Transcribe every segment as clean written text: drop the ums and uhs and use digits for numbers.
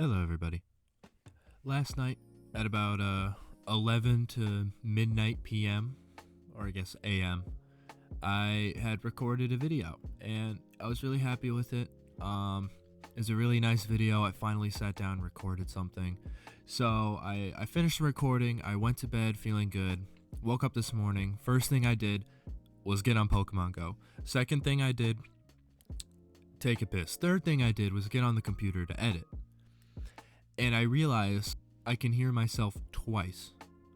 Hello, everybody. Last night at about 11 to midnight p.m., or I guess a.m., I had recorded a video, and I was really happy with it. It was a really nice video. I finally sat down and recorded something. So I finished the recording. I went to bed feeling good. Woke up this morning. First thing I did was get on Pokemon Go. Second thing I did, take a piss. Third thing I did was get on the computer to edit. And I realized I can hear myself twice.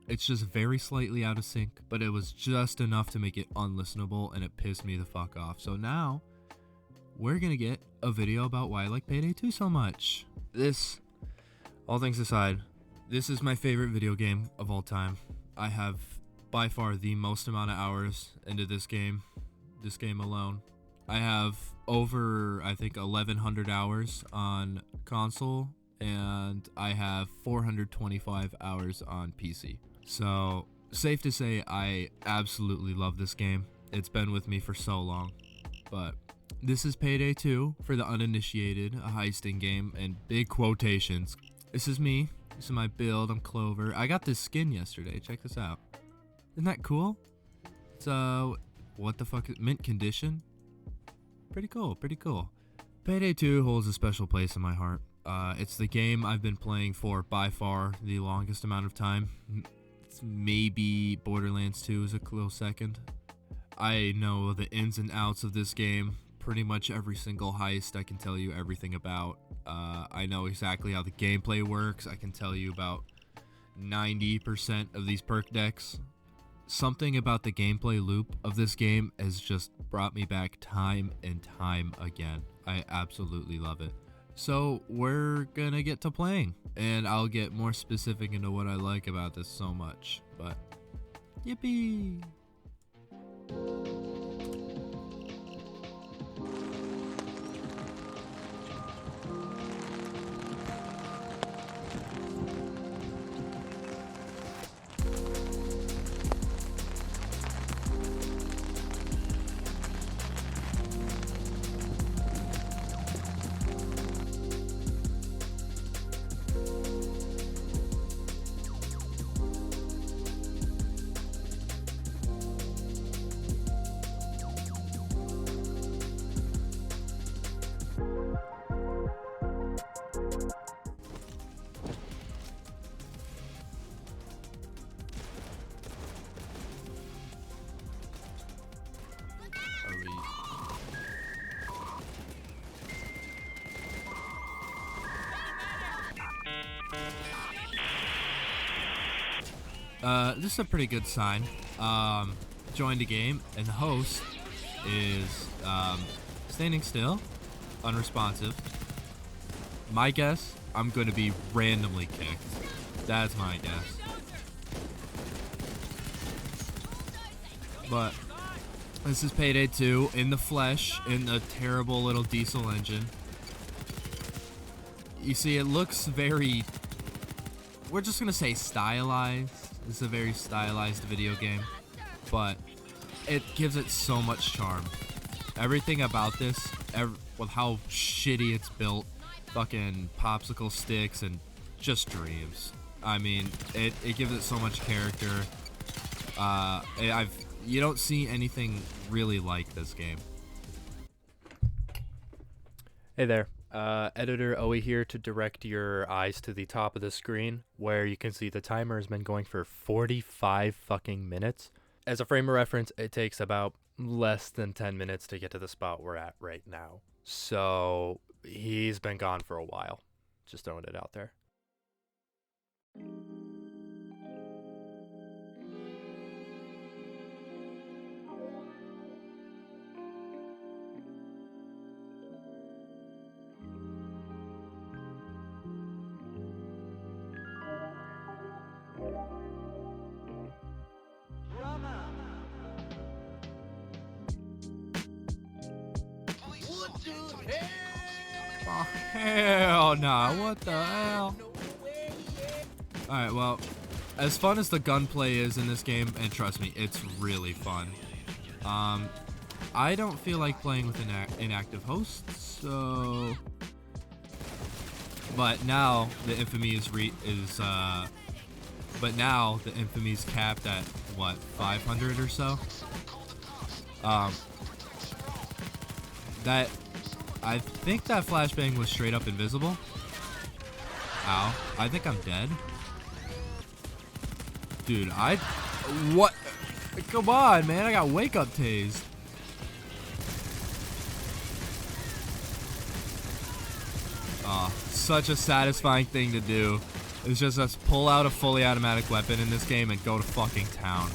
It's just very slightly out of sync, but it was just enough to make it unlistenable, and it pissed me the fuck off. So now, we're gonna get a video about why I like Payday 2 so much. This, all things aside, this is my favorite video game of all time. I have by far the most amount of hours into this game alone. I have over, I think, 1,100 hours on console, and I have 425 hours on PC. So, safe to say I absolutely love this game. It's been with me for so long. But this is Payday 2 for the uninitiated, a heisting game, and big quotations. This is me. This is my build. I'm Clover. I got this skin yesterday. Check this out. Isn't that cool? It's, what the fuck? Mint condition? Pretty cool. Pretty cool. Payday 2 holds a special place in my heart. It's the game I've been playing for by far the longest amount of time. Maybe Borderlands 2 is a close second. I know the ins and outs of this game. Pretty much every single heist I can tell you everything about. I know exactly how the gameplay works. I can tell you about 90% of these perk decks. Something about the gameplay loop of this game has just brought me back time and time again. I absolutely love it. So we're gonna get to playing, and I'll get more specific into what I like about this so much, but yippee! This is a pretty good sign. Joined a game, and the host is standing still, unresponsive. My guess, I'm going to be randomly kicked. That's my guess. But this is Payday 2 in the flesh, in a terrible little diesel engine. You see, it looks very, we're just going to say stylized. This is a very stylized video game, but it gives it so much charm. Everything about this, with how shitty it's built, fucking popsicle sticks and just dreams. I mean, it gives it so much character. You don't see anything really like this game. Hey there. Editor Owie here to direct your eyes to the top of the screen where you can see the timer has been going for 45 fucking minutes. As a frame of reference, it takes about less than 10 minutes to get to the spot we're at right now. So he's been gone for a while. Just throwing it out there. Oh, hell nah. What the hell? Alright, well, as fun as the gunplay is in this game, and trust me, it's really fun. I don't feel like playing with an inactive host, so But now the infamy is capped at what, 500 or so. That I think that flashbang was straight up invisible. Ow, I think I'm dead. Dude, what? Come on, man, I got wake up tased. Such a satisfying thing to do. It's just us pull out a fully automatic weapon in this game and go to fucking town.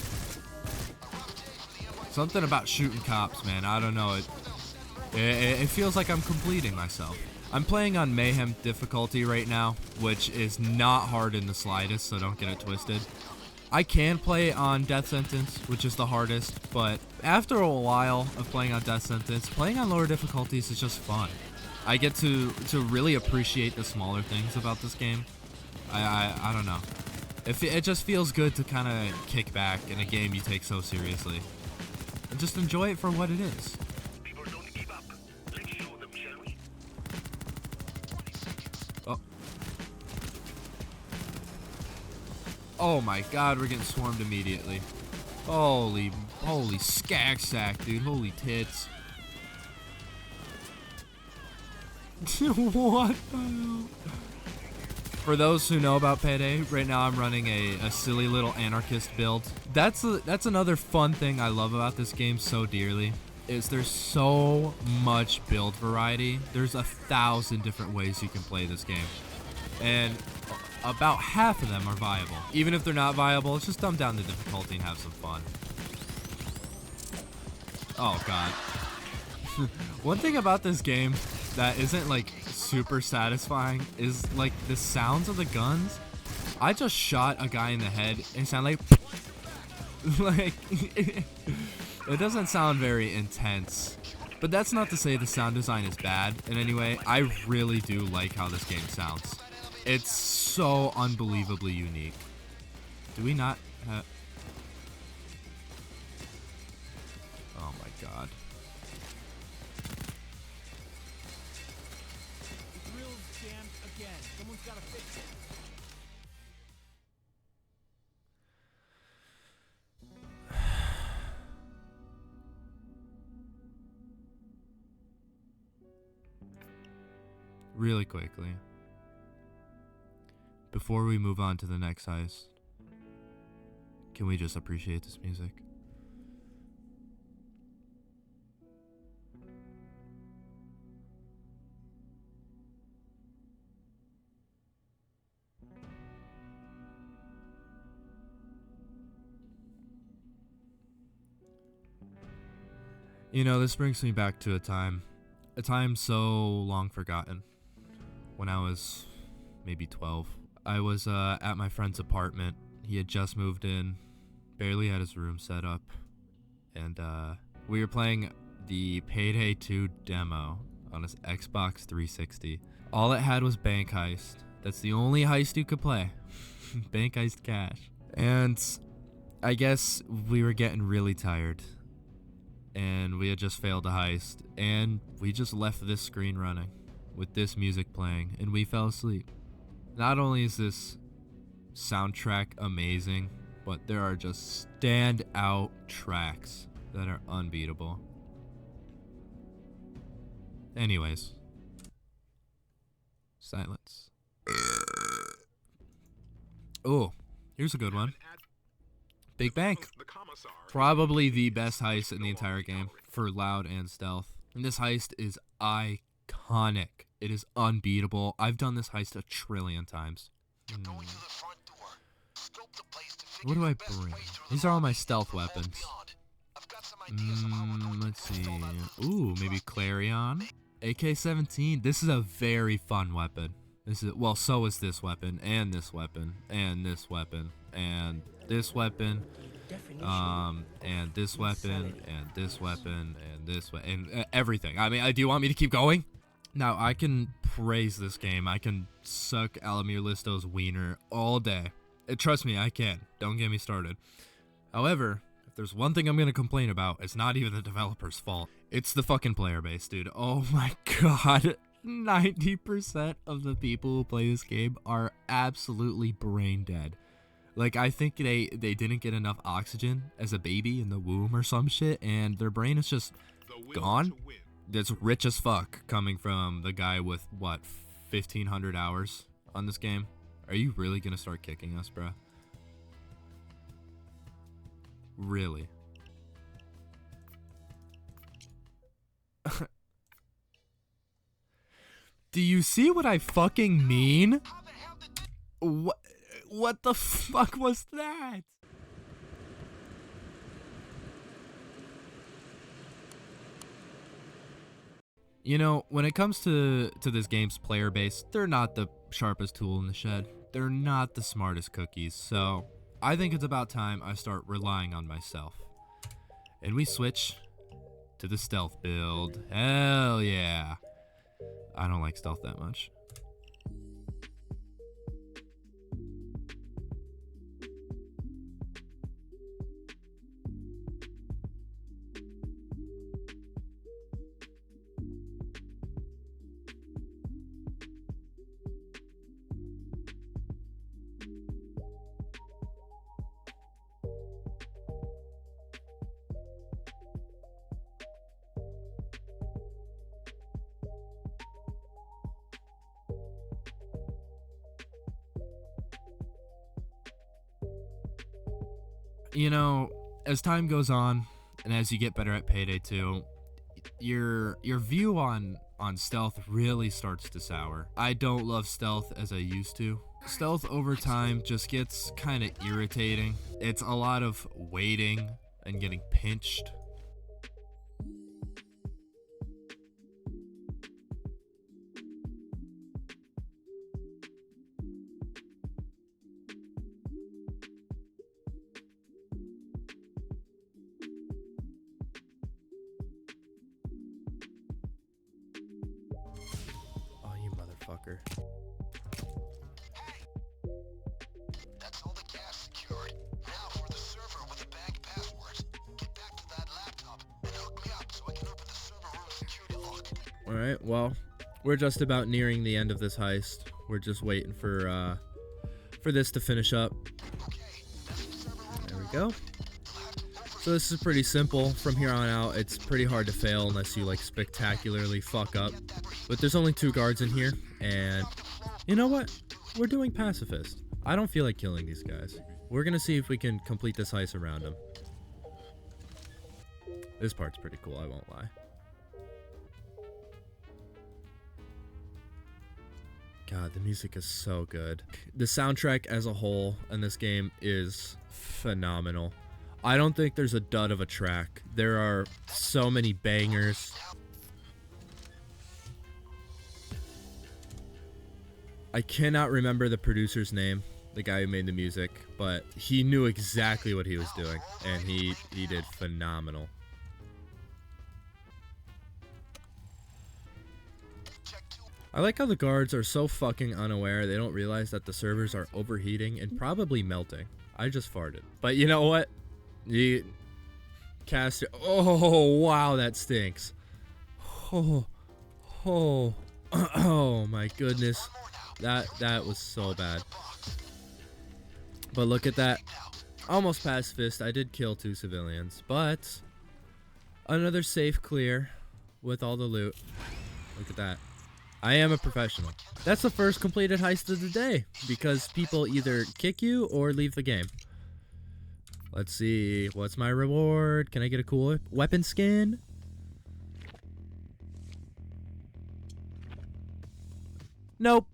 Something about shooting cops, man. I don't know. It feels like I'm completing myself. I'm playing on Mayhem difficulty right now, which is not hard in the slightest, so don't get it twisted. I can play on Death Sentence, which is the hardest, but after a while of playing on Death Sentence, playing on lower difficulties is just fun. I get to really appreciate the smaller things about this game. I don't know. It just feels good to kind of kick back in a game you take so seriously and just enjoy it for what it is. Oh. Oh my god, we're getting swarmed immediately. Holy skag sack, dude. Holy tits. What the hell? For those who know about Payday, right now I'm running a silly little anarchist build. That's another fun thing I love about this game so dearly, is there's so much build variety. There's 1,000 different ways you can play this game. And about half of them are viable. Even if they're not viable, let's just dumb down the difficulty and have some fun. Oh god. One thing about this game that isn't like super satisfying is like the sounds of the guns. I just shot a guy in the head and it sounded like it doesn't sound very intense, but that's not to say the sound design is bad in any way. I really do like how this game sounds. It's so unbelievably unique. Do we not have... Oh my god. Someone's gotta fix it. Really quickly, before we move on to the next heist, can we just appreciate this music? You know, this brings me back to a time so long forgotten. When I was maybe 12, I was at my friend's apartment. He had just moved in, barely had his room set up, and we were playing the Payday 2 demo on his Xbox 360. All it had was Bank Heist. That's the only heist you could play. Bank Heist Cash. And I guess we were getting really tired, and we had just failed a heist, and we just left this screen running with this music playing, and we fell asleep. Not only is this soundtrack amazing, but there are just standout tracks that are unbeatable. Anyways, silence. Oh, here's a good one. Big Bank. Probably the best heist in the entire game for loud and stealth. And this heist is iconic. It is unbeatable. I've done this heist 1 trillion times. What do I bring? These are all my stealth weapons. Let's see. Ooh, maybe Clarion. AK-17. This is a very fun weapon. Well, so is this weapon, and this weapon, and this weapon, and this weapon, and this weapon, and this weapon, and this weapon, and everything. I mean, do you want me to keep going? Now, I can praise this game. I can suck Alamir Listo's wiener all day. Trust me, I can. Don't get me started. However, if there's one thing I'm going to complain about, it's not even the developer's fault. It's the fucking player base, dude. Oh my god. 90% of the people who play this game are absolutely brain dead. Like, I think they didn't get enough oxygen as a baby in the womb or some shit, and their brain is just gone. That's rich as fuck coming from the guy with, what, 1,500 hours on this game? Are you really gonna start kicking us, bruh? Really? Do you see what I fucking mean? What the fuck was that? You know, when it comes to this game's player base, they're not the sharpest tool in the shed. They're not the smartest cookies, so I think it's about time I start relying on myself. And we switch to the stealth build. Hell yeah. I don't like stealth that much. You know, as time goes on, and as you get better at Payday 2, your view on stealth really starts to sour. I don't love stealth as I used to. Stealth over time just gets kind of irritating. It's a lot of waiting and getting pinched. Fucker. That's all the gas secured. Now for the server with the bank passwords. Get back to that laptop and hook me up so I can open the server room security lock. Alright, well, we're just about nearing the end of this heist. We're just waiting for this to finish up. There we go. So this is pretty simple. From here on out, it's pretty hard to fail unless you like spectacularly fuck up. But there's only 2 guards in here, and you know what? We're doing pacifist. I don't feel like killing these guys. We're gonna see if we can complete this heist around them. This part's pretty cool, I won't lie. God, the music is so good. The soundtrack as a whole in this game is phenomenal. I don't think there's a dud of a track. There are so many bangers. I cannot remember the producer's name, the guy who made the music, but he knew exactly what he was doing, and he did phenomenal. I like how the guards are so fucking unaware they don't realize that the servers are overheating and probably melting. I just farted. But you know what? You cast it. Oh, wow, that stinks. Oh, oh my goodness. That was so bad. But look at that. Almost pacifist. I did kill 2 civilians, but another safe clear with all the loot. Look at that. I am a professional. That's the first completed heist of the day because people either kick you or leave the game. Let's see. What's my reward? Can I get a cool weapon skin? Nope.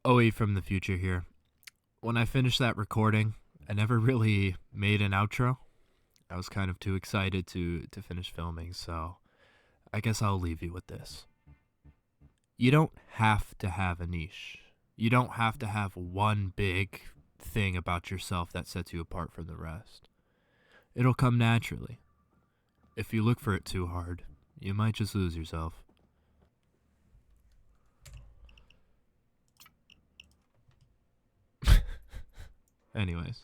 OE from the future here. When I finished that recording, I never really made an outro. I was kind of too excited to finish filming, so I guess I'll leave you with this. You don't have to have a niche. You don't have to have one big thing about yourself that sets you apart from the rest. It'll come naturally. If you look for it too hard, you might just lose yourself. Anyways.